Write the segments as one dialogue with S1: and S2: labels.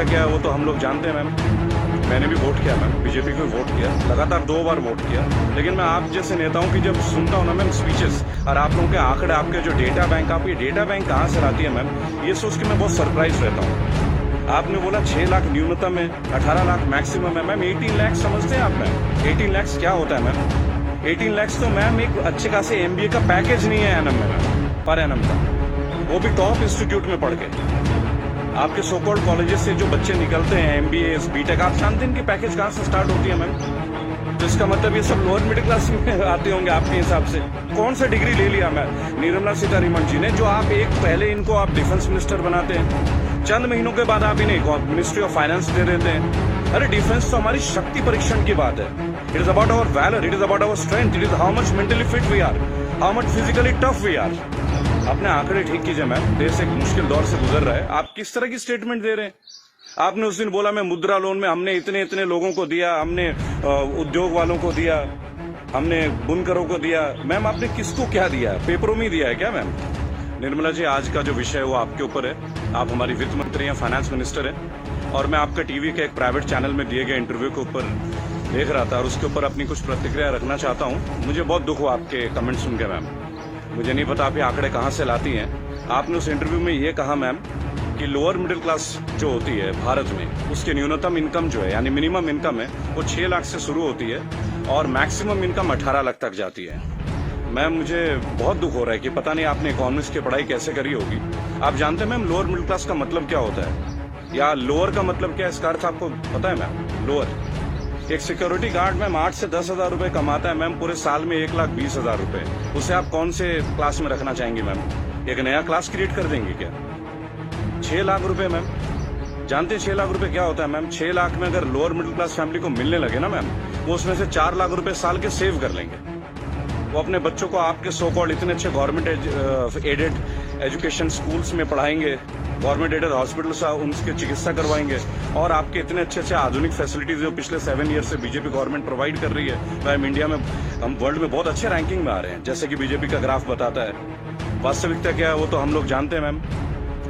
S1: वास्तविकता क्या है वो तो हम लोग जानते हैं मैम। मैंने भी वोट किया मैम, बीजेपी को वोट किया, लगातार 2 बार वोट किया। लेकिन मैं आप जैसे नेताओं की जब सुनता हूँ ना मैम स्पीचेस और आप लोगों के आंकड़े, आपके जो डेटा बैंक, आप ये डेटा बैंक कहाँ से लाती है मैम, ये सोच के मैं बहुत सरप्राइज रहता हूँ। आपने बोला 6 लाख न्यूनतम है, 18 लाख मैक्सिमम है मैम। 18 लाख समझते हैं आप मैम? 18 लाख क्या होता है मैम? 18 लाख तो मैम एक अच्छे खासे MBA का पैकेज नहीं है एनम में मैम, पर एनम का, वो भी टॉप इंस्टीट्यूट में पढ़ के। आपके सो कॉल्ड कॉलेजेस से जो बच्चे निकलते हैं MBA BTech, आप जानते हैं इनकी पैकेज कहाँ से स्टार्ट होती है मैम? तो इसका मतलब ये सब लोअर मिडिल क्लास में आते होंगे आपके हिसाब से। कौन सा डिग्री ले लिया मैं निर्मला सीतारमण जी ने, जो आप एक पहले इनको आप डिफेंस मिनिस्टर बनाते हैं, चंद महीनों के बाद आप इन्हें मिनिस्ट्री ऑफ फाइनेंस दे देते हैं। अरे डिफेंस तो हमारी शक्ति परीक्षण की बात है। It is about our valour, it is about our strength, it is how much mentally fit we are, how much physically tough we are. अपने आंकड़े ठीक कीजिए मैम, देश एक मुश्किल दौर से गुजर रहा है। आप किस तरह की स्टेटमेंट दे रहे हैं? आपने उस दिन बोला मैं मुद्रा लोन में हमने इतने इतने लोगों को दिया, हमने उद्योग वालों को दिया, हमने बुनकरों को दिया। मैम आपने किसको क्या दिया? पेपरों में दिया है क्या मैम? निर्मला जी, आज का जो विषय है वो आपके ऊपर है। आप हमारी वित्त मंत्री हैं, फाइनेंस मिनिस्टर हैं, और मैं आपका टीवी के एक प्राइवेट चैनल में दिए गए इंटरव्यू के ऊपर देख रहा था और उसके ऊपर अपनी कुछ प्रतिक्रिया रखना चाहता हूँ। मुझे बहुत दुख हुआ आपके कमेंट सुन के मैम। मुझे नहीं पता आप ये आंकड़े कहाँ से लाती हैं। आपने उस इंटरव्यू में ये कहा मैम कि लोअर मिडिल क्लास जो होती है भारत में, उसकी न्यूनतम इनकम जो है यानी मिनिमम इनकम है वो 6 लाख से शुरू होती है और मैक्सिमम इनकम 18 लाख तक जाती है। मैम मुझे बहुत दुख हो रहा है कि पता नहीं आपने इकोनॉमिक्स की पढ़ाई कैसे करी होगी। आप जानते हैं मैम लोअर मिडिल क्लास का मतलब क्या होता है, या लोअर का मतलब क्या है, इसका अर्थ आपको पता है मैम? लोअर, एक सिक्योरिटी गार्ड मैम 8 से 10 हजार रुपए कमाता है मैम, पूरे साल में 1,20,000 रुपए। उसे आप कौन से क्लास में रखना चाहेंगे मैम? एक नया क्लास क्रिएट कर देंगे क्या? 6 लाख रुपए मैम, जानते हैं 6 लाख रुपए क्या होता है मैम? 6 लाख में अगर लोअर मिडिल क्लास फैमिली को मिलने लगे ना मैम, वो उसमें से 4 लाख रुपए साल के सेव कर लेंगे। वो अपने बच्चों को आपके सो कॉल्ड इतने अच्छे गवर्नमेंट एडेड एजुकेशन स्कूल्स में पढ़ाएंगे, गवर्नमेंट एडेड हॉस्पिटल से उनकी चिकित्सा करवाएंगे, और आपके इतने अच्छे अच्छे आधुनिक फैसिलिटीज जो पिछले 7 ईयर से बीजेपी गवर्नमेंट प्रोवाइड कर रही है। मैम इंडिया में हम वर्ल्ड में बहुत अच्छे रैंकिंग में आ रहे हैं, जैसे कि बीजेपी का ग्राफ बताता है। वास्तविकता क्या है वो तो हम लोग जानते हैं मैम।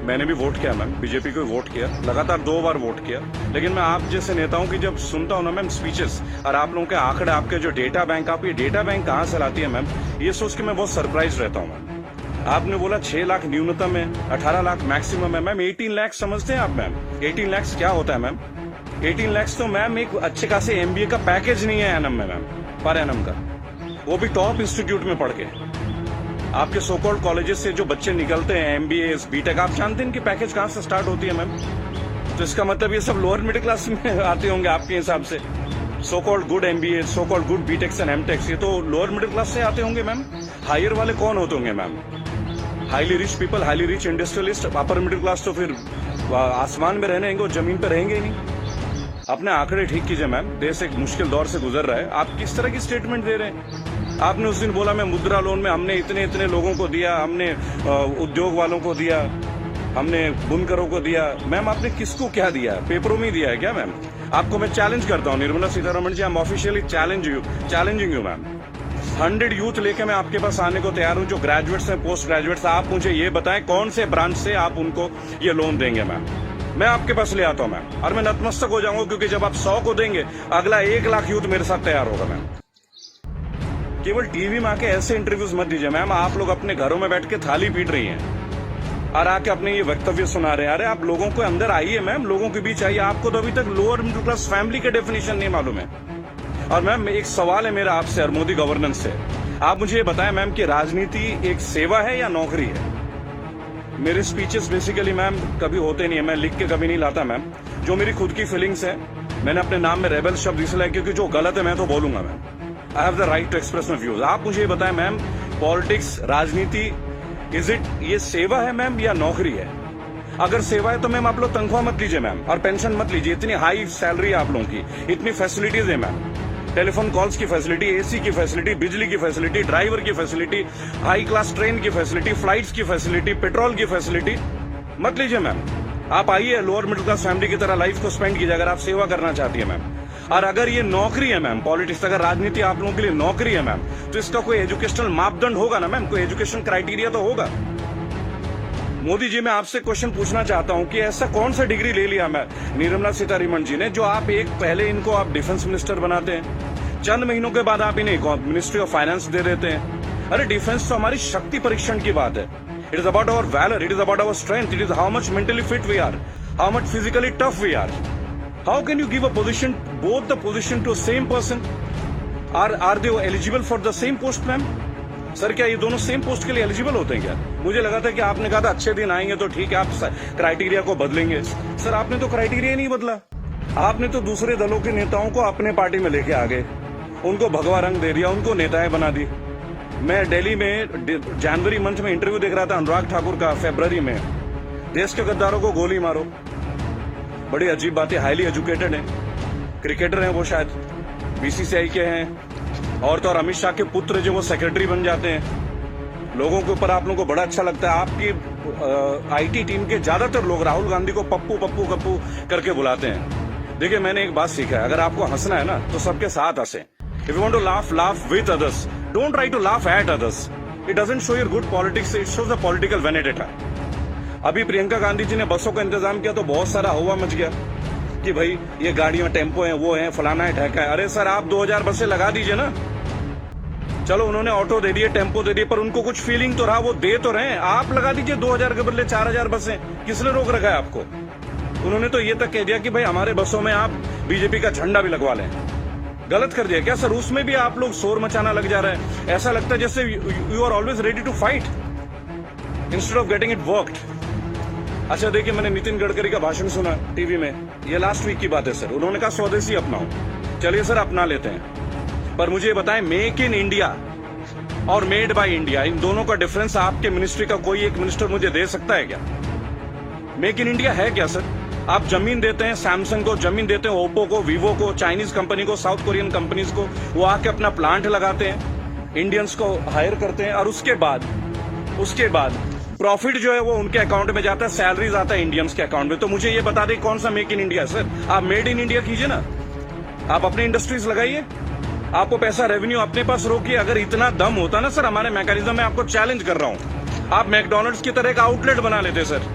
S1: मैंने भी वोट किया मैम, बीजेपी को वोट किया, लगातार 2 बार वोट किया। लेकिन मैं आप जैसे नेताओं की जब सुनता हूँ ना मैम स्पीचेस और आप लोगों के आंकड़े, आपके जो डेटा बैंक, आप ये डेटा बैंक कहाँ से लाती है मैम, ये सोच के मैं बहुत सरप्राइज रहता हूँ मैम। आपने बोला 6 लाख न्यूनतम है, 18 लाख मैक्सिमम है मैम। 18 लाख समझते हैं आप मैम? 18 लाख क्या होता है मैम? 18 लाख तो मैम एक अच्छे खासे MBA का पैकेज नहीं है एनम में मैम, पर एनम का, वो भी टॉप इंस्टीट्यूट में पढ़ के। आपके सो कॉल्ड कॉलेजेस से जो बच्चे निकलते हैं MBA BTech, आप जानते हैं इनकी पैकेज कहाँ से स्टार्ट होती है मैम? तो इसका मतलब ये सब लोअर मिडिल क्लास में आते होंगे आपके हिसाब से। So called good MBA, so called good BTech and MTech, ये तो लोअर मिडिल क्लास से आते होंगे मैम। हायर वाले कौन होते होंगे ma'am? Highly rich people, highly rich industrialist. Upper middle class तो फिर आसमान में रहने और जमीन पर रहेंगे ही नहीं। अपने आंकड़े ठीक कीजिए मैम, देश एक मुश्किल दौर से गुजर रहा है। आप किस तरह की स्टेटमेंट दे रहे हैं? आपने उस दिन बोला मैं मुद्रा लोन में हमने इतने इतने लोगों को दिया, हमने उद्योग वालों को दिया, हमने बुनकरों को दिया। मैम आपने किसको क्या दिया? पेपरों में दिया है क्या मैम? आपको मैं चैलेंज करता हूँ Nirmala Sitharaman ji, I am officially challenging you ma'am. 100 youth लेके मैं आपके पास आने को तैयार हूँ, जो ग्रेजुएट्स हैं, पोस्ट ग्रेजुएट्स। आप मुझे ये बताएं कौन से ब्रांच से आप उनको ये लोन देंगे मैम? मैं आपके पास ले आता हूँ मैम, और मैं नतमस्तक हो जाऊंगा, क्योंकि जब आप 100 को देंगे, अगला 1 लाख यूथ मेरे साथ तैयार होगा मैम। केवल टीवी में आके ऐसे इंटरव्यूज मत दीजिए मैम। आप लोग अपने घरों में बैठ के थाली पीट रही हैं और आके अपने ये वक्तव्य सुना रहे हैं। अरे आप लोगों को अंदर आइए मैम, लोगों के बीच आइए। आपको तो अभी तक लोअर मिडिल क्लास फैमिली का डेफिनेशन नहीं मालूम है। और मैम एक सवाल है मेरा आपसे और मोदी गवर्नेंस से, आप मुझे ये बताएं मैम कि राजनीति एक सेवा है या नौकरी है? मेरे स्पीचेस बेसिकली मैम कभी होते नहीं है, मैं लिख के कभी नहीं लाता मैम। जो मेरी खुद की फीलिंग्स है, मैंने अपने नाम में रेबल शब्द इसलिए, क्योंकि जो गलत है मैं तो बोलूंगा ma'am. I have the right to express my views. आप मुझे ये बताएं मैम, पॉलिटिक्स, राजनीति, इज इट ये सेवा है मैम या नौकरी है? अगर सेवा है तो मैम आप लोग तनख्वाह मत लीजिए मैम, और पेंशन मत लीजिए। इतनी हाई सैलरी है आप लोगों की, इतनी फैसिलिटीज है मैम, टेलीफोन कॉल्स की फैसिलिटी, AC की फैसिलिटी, बिजली की फैसिलिटी, ड्राइवर की फैसिलिटी, हाई क्लास ट्रेन की फैसिलिटी, फ्लाइट्स की फैसिलिटी, पेट्रोल की फैसिलिटी। मत लीजिए मैम। आप आइए लोअर मिडिल क्लास फैमिली की तरह लाइफ को स्पेंड कीजिए, अगर आप सेवा करना चाहती है मैम। और अगर ये नौकरी है मैम, पॉलिटिक्स, अगर राजनीति आप लोगों के लिए नौकरी है मैम, तो इसका कोई एजुकेशनल मापदंड होगा ना मैम, कोई एजुकेशन क्राइटेरिया तो होगा। मोदी जी, मैं आपसे क्वेश्चन पूछना चाहता हूं कि ऐसा कौन सा डिग्री ले लिया मैं निर्मला सीतारमण जी ने जो आप एक पहले इनको आप डिफेंस मिनिस्टर बनाते हैं, चंद महीनों के बाद आप इन्हें मिनिस्ट्री ऑफ फाइनेंस दे देते हैं। अरे डिफेंस तो हमारी शक्ति परीक्षण की बात है। It is about our valour, it is about our strength, it is how much mentally fit we are, how much physically tough we are. How can you give a position, both the position to same person? Are they eligible for the same post ma'am? Sir क्या ये दोनों same post के लिए eligible होते हैं क्या? मुझे लगा था कि आपने कहा था अच्छे दिन आएंगे तो ठीक है, आप क्राइटेरिया को बदलेंगे। सर आपने तो क्राइटेरिया नहीं बदला, आपने तो दूसरे दलों के नेताओं को अपने पार्टी में लेके आ गए, उनको भगवा रंग दे दिया, उनको नेताएं बना दी। मैं दिल्ली में जनवरी मंथ में इंटरव्यू देख रहा था अनुराग ठाकुर का, फरवरी में, देश के गद्दारों को गोली मारो। बड़ी अजीब बात है, हाईली एजुकेटेड है, क्रिकेटर हैं वो, शायद बीसीसीआई के हैं, और तो और अमित शाह के पुत्र जो वो सेक्रेटरी बन जाते हैं। लोगों के ऊपर आप लोगों को बड़ा अच्छा लगता है। आपकी आईटी टीम के ज्यादातर लोग राहुल गांधी को पप्पू पप्पू पप्पू करके बुलाते हैं। देखिए मैंने एक बात सीखा है, अगर आपको हंसना है ना तो सबके साथ हंसे। If you want to laugh, laugh with others, don't try to laugh at others. It doesn't show your good politics, it shows a political vendetta. अभी प्रियंका गांधी जी ने बसों का इंतजाम किया तो बहुत सारा हवा मच गया कि भाई ये गाड़ियां टेम्पो हैं, वो हैं, फलाना है, ढहका है। अरे सर आप 2000 बसें लगा दीजिए ना। चलो उन्होंने ऑटो दे दिए, टेम्पो दे दिए, पर उनको कुछ फीलिंग तो रहा, वो दे तो रहे हैं। आप लगा दीजिए 2000 के बदले 4000 बसें। किसने रोक रखा है आपको? उन्होंने तो ये तक कह दिया कि भाई हमारे बसों में आप बीजेपी का झंडा भी लगवा लें। गलत कर दिया क्या सर? उसमें भी आप लोग शोर मचाना लग जा रहे हैं। ऐसा लगता है जैसे you are always ready to fight instead of getting it worked. अच्छा देखिए, मैंने नितिन गडकरी का भाषण सुना टीवी में, ये लास्ट वीक की बात है सर। उन्होंने कहा स्वदेशी अपनाओ। चलिए सर अपना लेते हैं, पर मुझे ये बताएं मेक इन इंडिया और मेड बाय इंडिया, इन दोनों का डिफरेंस आपके मिनिस्ट्री का कोई एक मिनिस्टर मुझे दे सकता है क्या? मेक इन इंडिया है क्या सर? आप जमीन देते हैं सैमसंग को, जमीन देते हैं ओप्पो को, वीवो को, चाइनीज कंपनी को, साउथ कोरियन कंपनीज को, वो आके अपना प्लांट लगाते हैं, इंडियंस को हायर करते हैं, और उसके बाद प्रॉफिट जो है वो उनके अकाउंट में जाता है, सैलरीज आता है इंडियंस के अकाउंट में। तो मुझे ये बता दें कौन सा मेक इन इंडिया सर? आप मेड इन इंडिया कीजिए ना, आप अपनी इंडस्ट्रीज लगाइए, आपको पैसा रेवेन्यू अपने पास रोकिए। अगर इतना दम होता ना सर हमारे मैकेनिज्म में, आपको चैलेंज कर रहा हूं, आप मैकडोनल्ड्स की तरह का आउटलेट बना लेते सर।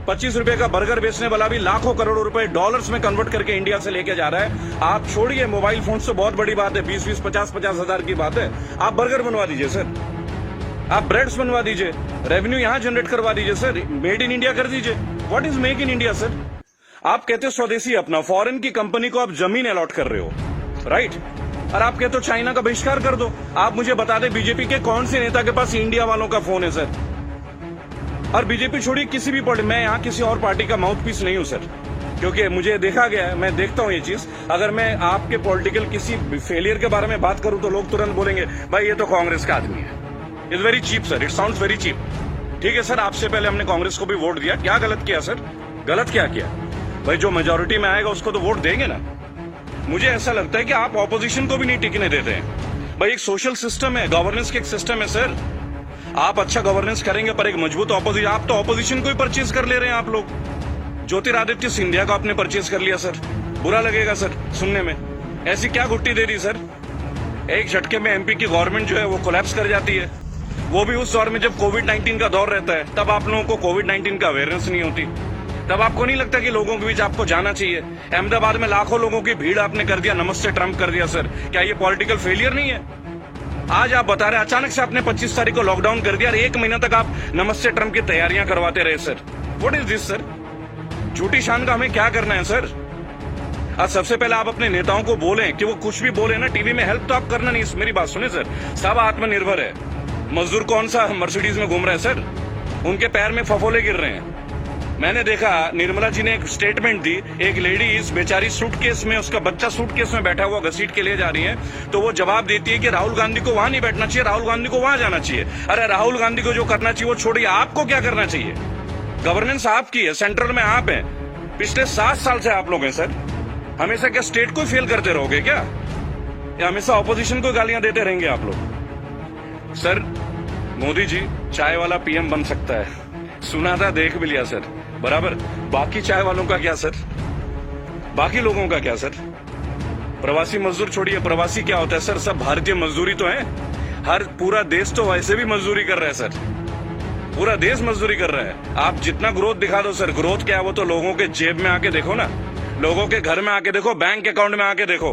S1: 25 रुपए का बर्गर बेचने वाला भी लाखों करोड़ों रुपए डॉलर्स में कन्वर्ट करके इंडिया से लेके जा रहा है। आप छोड़िए मोबाइल फोन से, बहुत बड़ी बात है, 20-20, 50-50 हजार की बात है। आप बर्गर बनवा दीजिए सर, आप ब्रेड्स बनवा दीजिए, रेवेन्यू यहां जनरेट करवा दीजिए सर, मेड इन इंडिया कर दीजिए। What is make in India sir? आप कहते हो स्वदेशी अपना, फॉरेन की कंपनी को आप जमीन अलॉट कर रहे हो, राइट? और आप कहते हो चाइना का बहिष्कार कर दो। आप मुझे बता दें बीजेपी के कौन से नेता के पास इंडिया वालों का फोन है सर? और बीजेपी छोड़िए किसी भी पार्टी, मैं यहाँ किसी और पार्टी का माउथ पीस नहीं हूं सर, क्योंकि मुझे देखा गया है, मैं देखता हूं ये चीज। अगर मैं आपके पॉलिटिकल किसी फेलियर के बारे में बात करूं तो लोग तुरंत बोलेंगे भाई ये तो कांग्रेस का आदमी है। It's very cheap sir, it sounds very cheap. ठीक है सर, आपसे पहले हमने कांग्रेस को भी वोट दिया, क्या गलत किया सर? गलत क्या किया भाई? जो मेजोरिटी में आएगा उसको तो वोट देंगे ना। मुझे ऐसा लगता है कि आप ऑपोजिशन को भी नहीं टिकने देते हैं भाई। एक सोशल सिस्टम है, गवर्नेंस का एक सिस्टम है सर। आप अच्छा गवर्नेंस करेंगे पर एक मजबूत ऑपोजिशन, आप तो ऑपोजिशन को ही परचेज कर ले रहे हैं आप लोग। ज्योतिरादित्य सिंधिया को आपने परचेज कर लिया सर, बुरा लगेगा सर सुनने में। ऐसी क्या गुट्टी दे दी सर? एक झटके में एमपी की गवर्नमेंट जो है वो कोलैप्स कर जाती है, वो भी उस दौर में जब कोविड-19 का दौर रहता है। तब आप लोगों को कोविड-19 का अवेयरनेस नहीं होती, तब आपको नहीं लगता कि लोगों के बीच आपको जाना चाहिए। अहमदाबाद में लाखों लोगों की भीड़ आपने कर दिया, नमस्ते ट्रंप कर दिया सर। क्या ये पॉलिटिकल फेलियर नहीं है? आज आप बता रहे अचानक से आपने 25 तारीख को लॉकडाउन कर दिया और 1 महीना तक आप नमस्ते ट्रंप की तैयारियां करवाते रहे sir. What is this sir? झूठी शान का हमें क्या करना है सर? आज सबसे पहले आप अपने नेताओं को बोलें कि वो कुछ भी बोले ना टीवी में, हेल्प तो आप करना नहीं। मेरी बात सुने सर, सब आत्मनिर्भर है। मजदूर कौन सा मर्सिडीज में घूम रहा है सर? उनके पैर में फफोले गिर रहे हैं। मैंने देखा निर्मला जी ने एक स्टेटमेंट दी, एक लेडी इस बेचारी सूटकेस में, उसका बच्चा सूटकेस में बैठा हुआ घसीट के ले जा रही है, तो वो जवाब देती है कि राहुल गांधी को वहां नहीं बैठना चाहिए, राहुल गांधी को वहां जाना चाहिए। अरे राहुल गांधी को जो करना चाहिए वो छोड़िए, आपको क्या करना चाहिए? गवर्नेंस आपकी है, सेंट्रल में आप हैं, पिछले 7 साल से आप लोग हैं सर। हमेशा क्या स्टेट को फेल करते रहोगे क्या, या हमेशा ऑपोजिशन को गालियां देते रहेंगे आप लोग? सर मोदी जी चाय वाला पीएम बन सकता है, सुना था, देख भी लिया सर, बराबर। बाकी चाय वालों का क्या सर? बाकी लोगों का क्या सर? प्रवासी मजदूर छोड़िए, प्रवासी क्या होता है सर? सब भारतीय मजदूरी तो है, हर पूरा देश तो वैसे भी मजदूरी कर रहा है सर। पूरा देश मजदूरी कर रहा है। आप जितना ग्रोथ दिखा दो सर, ग्रोथ क्या है वो तो लोगों के जेब में आके देखो ना, लोगों के घर में आके देखो, बैंक अकाउंट में आके देखो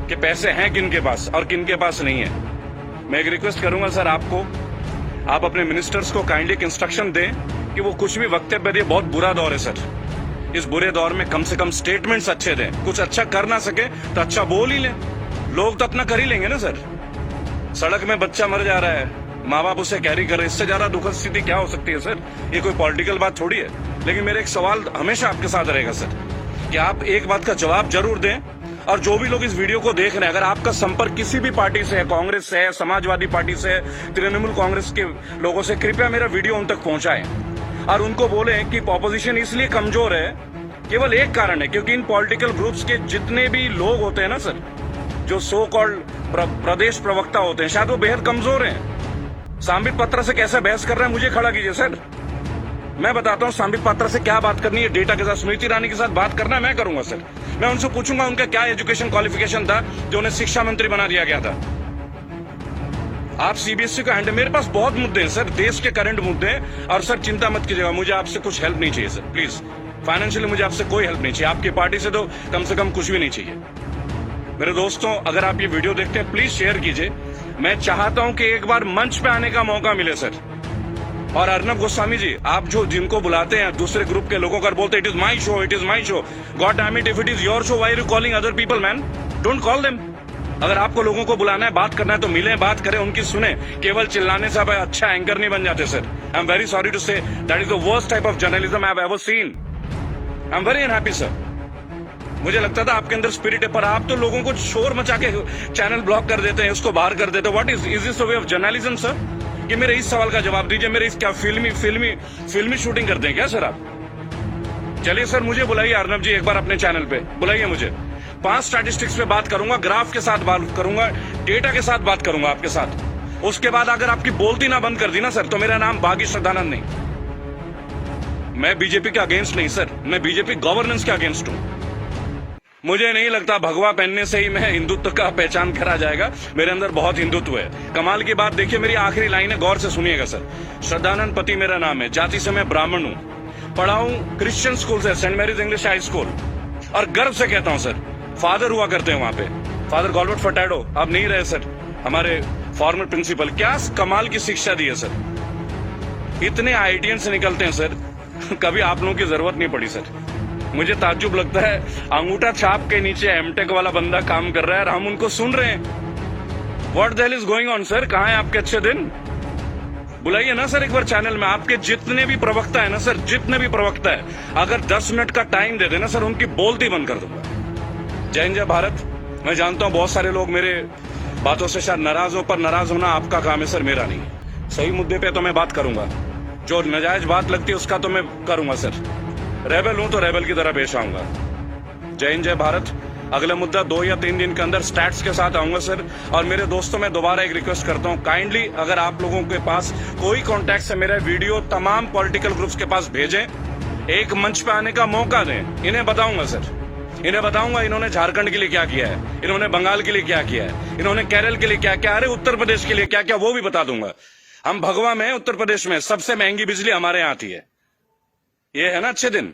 S1: कि पैसे हैं किन के पास और किन के पास नहीं है। मैं एक रिक्वेस्ट करूंगा सर आपको, आप अपने मिनिस्टर्स को काइंडली एक इंस्ट्रक्शन दें कि वो कुछ भी वक्तव्य दे, बहुत बुरा दौर है सर। इस बुरे दौर में कम से कम स्टेटमेंट्स अच्छे दें। कुछ अच्छा कर ना सके तो अच्छा बोल ही लें, लोग तो अपना कर ही लेंगे ना सर। सड़क में बच्चा मर जा रहा है, माँ बाप उसे कैरी कर रहे, इससे ज्यादा दुखद स्थिति क्या हो सकती है सर? ये कोई पॉलिटिकल बात थोड़ी है। लेकिन मेरा एक सवाल हमेशा आपके साथ रहेगा सर कि आप एक बात का जवाब जरूर दें, और जो भी लोग इस वीडियो को देख रहे हैं, अगर आपका संपर्क किसी भी पार्टी से है, कांग्रेस से है, समाजवादी पार्टी से है, तृणमूल कांग्रेस के लोगों से, कृपया मेरा वीडियो उन तक पहुंचाएं और उनको बोलें कि ऑपोजिशन इसलिए कमजोर है, केवल एक कारण है, क्योंकि इन पॉलिटिकल ग्रुप्स के जितने भी लोग होते हैं ना सर, जो सो कॉल्ड प्रदेश प्रवक्ता होते हैं, शायद वो बेहद कमजोर हैं। सांबित पत्र से कैसे बहस कर रहे हैं मुझे खड़ा कीजिए सर, मैं बताता हूं सांबित पात्रा से क्या बात करनी है, डेटा के साथ स्मृति ईरानी के साथ बात करना है, मैं करूंगा सर। मैं उनसे पूछूंगा उनका क्या एजुकेशन क्वालिफिकेशन था जो उन्हें शिक्षा मंत्री बना दिया गया था। आप सीबीएसई का हैंडल, मेरे पास बहुत मुद्दे हैं सर, देश के करंट मुद्दे हैं, और सर चिंता मत कीजिएगा, मुझे आपसे कुछ हेल्प नहीं चाहिए सर, प्लीज। फाइनेंशियली मुझे आपसे कोई हेल्प नहीं चाहिए, आपकी पार्टी से तो कम से कम कुछ भी नहीं चाहिए। मेरे दोस्तों, अगर आप ये वीडियो देखते हैं प्लीज शेयर कीजिए। मैं चाहता हूं कि एक बार मंच पे आने का मौका मिले सर। और अर्नब गोस्वामी जी, आप जो जिनको बुलाते हैं दूसरे ग्रुप के लोगों का, बोलते it is my show, it is my show, God damn it, if it is your show why are you calling other people man? Don't call them. अगर आपको लोगों को बुलाना है, बात करना है तो मिलें, बात करें, उनकी सुने। केवल चिल्लाने से आप अच्छा एंकर नहीं बन जाते sir. I am very sorry to say that is the worst type of journalism I have ever seen. I am very unhappy sir. मुझे लगता था आपके अंदर स्पिरिट है, पर आप तो लोगों को शोर मचा के चैनल ब्लॉक कर देते हैं, उसको बाहर कर देते हैं। What is this way of journalism sir? कि मेरे इस सवाल का जवाब दीजिए। मेरे इस क्या फिल्मी शूटिंग करते हैं क्या सर आप? चलिए सर, मुझे बुलाइए अर्नब जी एक बार अपने चैनल पे, बुलाइए मुझे। 5 स्टैटिस्टिक्स पे बात करूंगा, ग्राफ के साथ बात करूंगा, डेटा के साथ बात करूंगा आपके साथ। उसके बाद अगर आपकी बोलती ना बंद कर दी ना सर, तो मेरा नाम बागी श्रद्धानंद नहीं। मैं बीजेपी के अगेंस्ट नहीं सर, मैं बीजेपी गवर्नेंस के अगेंस्ट हूं। मुझे नहीं लगता भगवा पहनने से ही मैं हिंदुत्व का पहचान करा जाएगा। मेरे अंदर बहुत हिंदुत्व है। कमाल की बात देखिए, मेरी आखिरी लाइन है, गौर से सुनिएगा सर। श्रद्धानंद पति मेरा नाम है, जाति से मैं ब्राह्मण हूँ, पढ़ा हूँ क्रिश्चियन स्कूल से, Saint Mary's English High School, और गर्व से कहता हूँ सर, फादर हुआ करते हैं वहां पे, फादर गॉलबर्ट फर्टैडो, अब नहीं रहे सर, हमारे फॉर्मर प्रिंसिपल। क्या कमाल की शिक्षा दी है सर। इतने आईटीएन से निकलते हैं सर, कभी आप लोगों की जरूरत नहीं पड़ी सर। मुझे ताज्जुब लगता है, अंगूठा छाप के नीचे एमटेक वाला बंदा काम कर रहा है और हम उनको सुन रहे हैं। What the hell is going on sir? कहां है आपके अच्छे दिन? बुलाइए ना सर एक बार चैनल में। आपके जितने भी प्रवक्ता है ना सर, जितने भी प्रवक्ता है, अगर 10 मिनट का टाइम दे देना सर, उनकी बोलती बंद कर दूंगा। जय हिंद, जय भारत। मैं जानता हूं बहुत सारे लोग मेरे बातों से शायद नाराज हो, पर नाराज होना आपका काम है सर, मेरा नहीं। सही मुद्दे पे तो मैं बात करूंगा, जो नाजायज बात लगती है उसका तो मैं करूंगा सर। रेबल हूं तो रेबल की तरह पेश आऊंगा। जय हिंद, जय भारत। अगला मुद्दा 2 या 3 दिन के अंदर स्टैट्स के साथ आऊंगा सर। और मेरे दोस्तों, मैं दोबारा एक रिक्वेस्ट करता हूं, काइंडली अगर आप लोगों के पास कोई कॉन्टैक्ट है, मेरा वीडियो तमाम पॉलिटिकल ग्रुप्स के पास भेजें, एक मंच पे आने का मौका दें। इन्हें बताऊंगा सर, इन्हें बताऊंगा इन्होंने झारखंड के लिए क्या किया है, इन्होंने बंगाल के लिए क्या किया है, इन्होंने केरल के लिए क्या क्या, अरे उत्तर प्रदेश के लिए क्या क्या, वो भी बता दूंगा। हम भगवा में, उत्तर प्रदेश में सबसे महंगी बिजली हमारे यहाँ आती है। ये है ना अच्छे दिन।